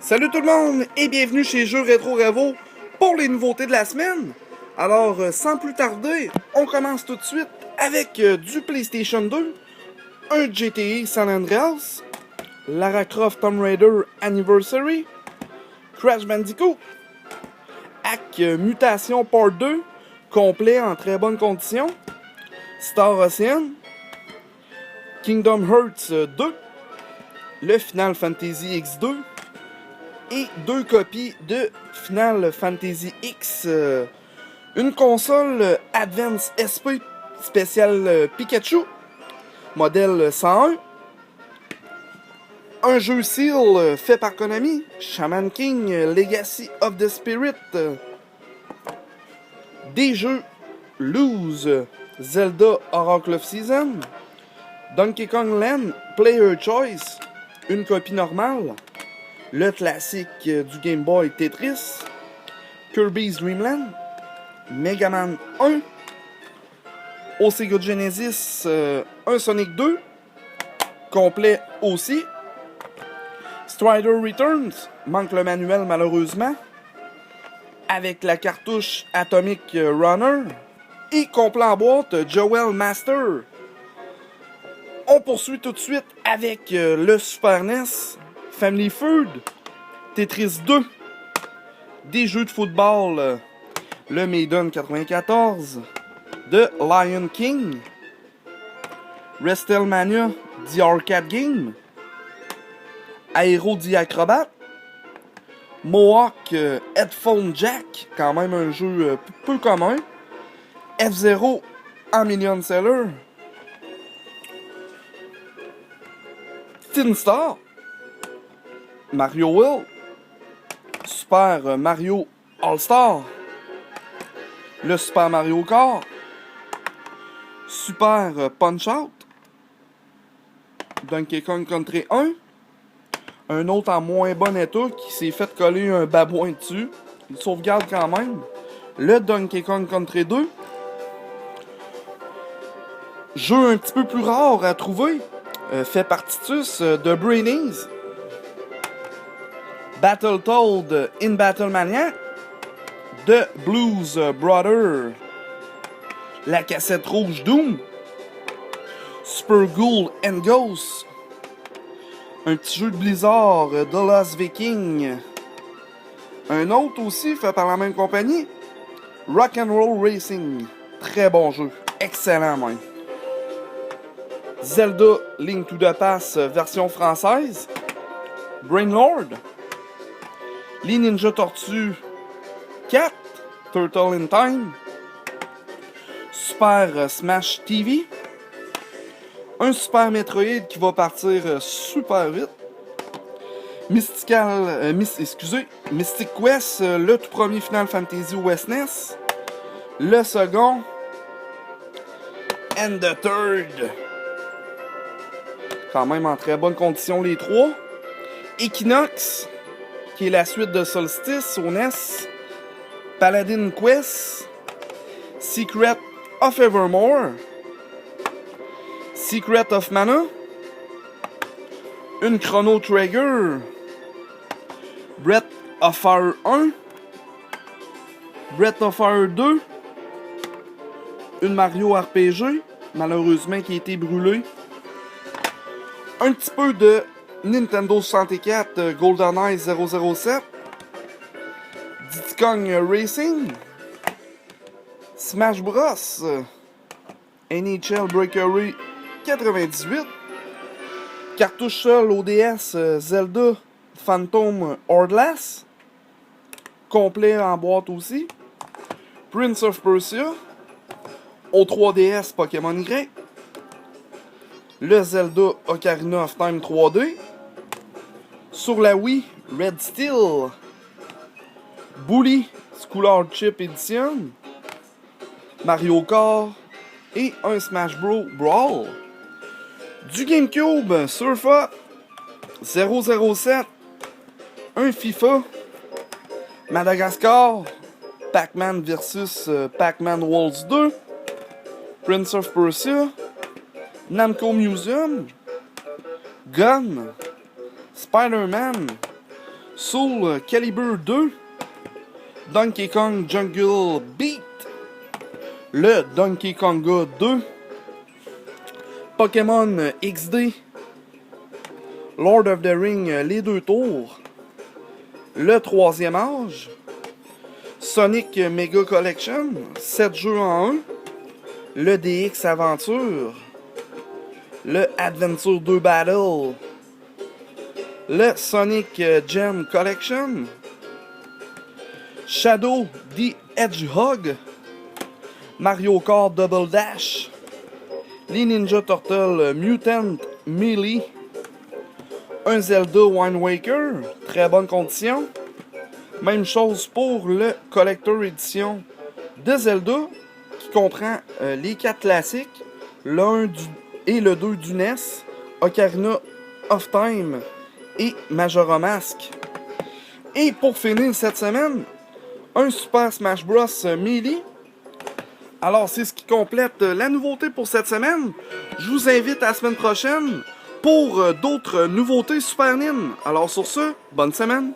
Salut tout le monde et bienvenue chez Jeux Rétro Revo pour les nouveautés de la semaine. Alors, sans plus tarder, on commence tout de suite avec du PlayStation 2, un GTA San Andreas, Lara Croft Tomb Raider Anniversary, Crash Bandicoot, Hack Mutation Part 2, complet en très bonnes conditions, Star Ocean, Kingdom Hearts 2, le Final Fantasy X2, et 2 copies de Final Fantasy X, une console Advance SP spécial Pikachu, modèle 101, un jeu Seal fait par Konami, Shaman King Legacy of the Spirit, des jeux Lose, Zelda Oracle of Season, Donkey Kong Land Player Choice, une copie normale, le classique du Game Boy Tetris, Kirby's Dream Land, Mega Man 1, au Sega Genesis, un Sonic 2, complet aussi, Strider Returns, manque le manuel malheureusement, avec la cartouche Atomic Runner, et complet en boîte, Joel Master. On poursuit tout de suite avec le Super NES, Family Feud, Tetris 2, des jeux de football, le Maiden 94, The Lion King, WrestleMania, The Arcade Game, Aero The Acrobat, Mohawk Headphone Jack, quand même un jeu peu commun, F-Zero en Million Seller, Tin Star, Mario World, Super Mario All-Star, le Super Mario Kart, Super Punch-Out, Donkey Kong Country 1, un autre en moins bon état qui s'est fait coller un babouin dessus, il sauvegarde quand même, le Donkey Kong Country 2, jeu un petit peu plus rare à trouver, fait par Titus de Brainies, Battletoad in Battlemania, The Blues Brother, la cassette rouge Doom, Super Ghoul and Ghost, un petit jeu de Blizzard, The Lost Viking, un autre aussi fait par la même compagnie, Rock'n'Roll Racing, très bon jeu, excellent même. Zelda Link to the Past version française, Brainlord, les Ninja Tortues 4, Turtle in Time, Super Smash TV, un Super Metroid qui va partir super vite, Mystic Quest, le tout premier Final Fantasy West NES, le second, and the third, quand même en très bonne condition les trois, Equinox, qui est la suite de Solstice au NES, Paladin Quest, Secret of Evermore, Secret of Mana, une Chrono Trigger, Breath of Fire 1, Breath of Fire 2, une Mario RPG, malheureusement qui a été brûlée, un petit peu de Nintendo 64 GoldenEye 007, Diddy Kong Racing, Smash Bros, NHL Breakaway 98, cartouche seule ODS Zelda Phantom Hourglass, complet en boîte aussi, Prince of Persia, au 3DS Pokémon Y, le Zelda Ocarina of Time 3D, sur la Wii, Red Steel, Bully Schoolhard Chip Edition, Mario Kart et un Smash Bros Brawl. Du GameCube, Surfa 007, un FIFA, Madagascar, Pac-Man vs Pac-Man Worlds 2, Prince of Persia, Namco Museum, Gun, Spider-Man, Soul Calibur 2, Donkey Kong Jungle Beat, le Donkey Konga 2, Pokémon XD, Lord of the Ring les 2 tours, le 3e âge, Sonic Mega Collection, 7 jeux en 1, le DX Aventure, le Adventure 2 Battle, le Sonic Gem Collection, Shadow the Hedgehog, Mario Kart Double Dash, les Ninja Turtles Mutant Melee, un Zelda Wind Waker, très bonne condition. Même chose pour le Collector Edition de Zelda, qui comprend les 4 classiques, le 1 et le 2 du NES, Ocarina of Time et Majora's. Et pour finir cette semaine, un Super Smash Bros. Melee. Alors, c'est ce qui complète la nouveauté pour cette semaine. Je vous invite à la semaine prochaine pour d'autres nouveautés Super Nin. Alors sur ce, bonne semaine!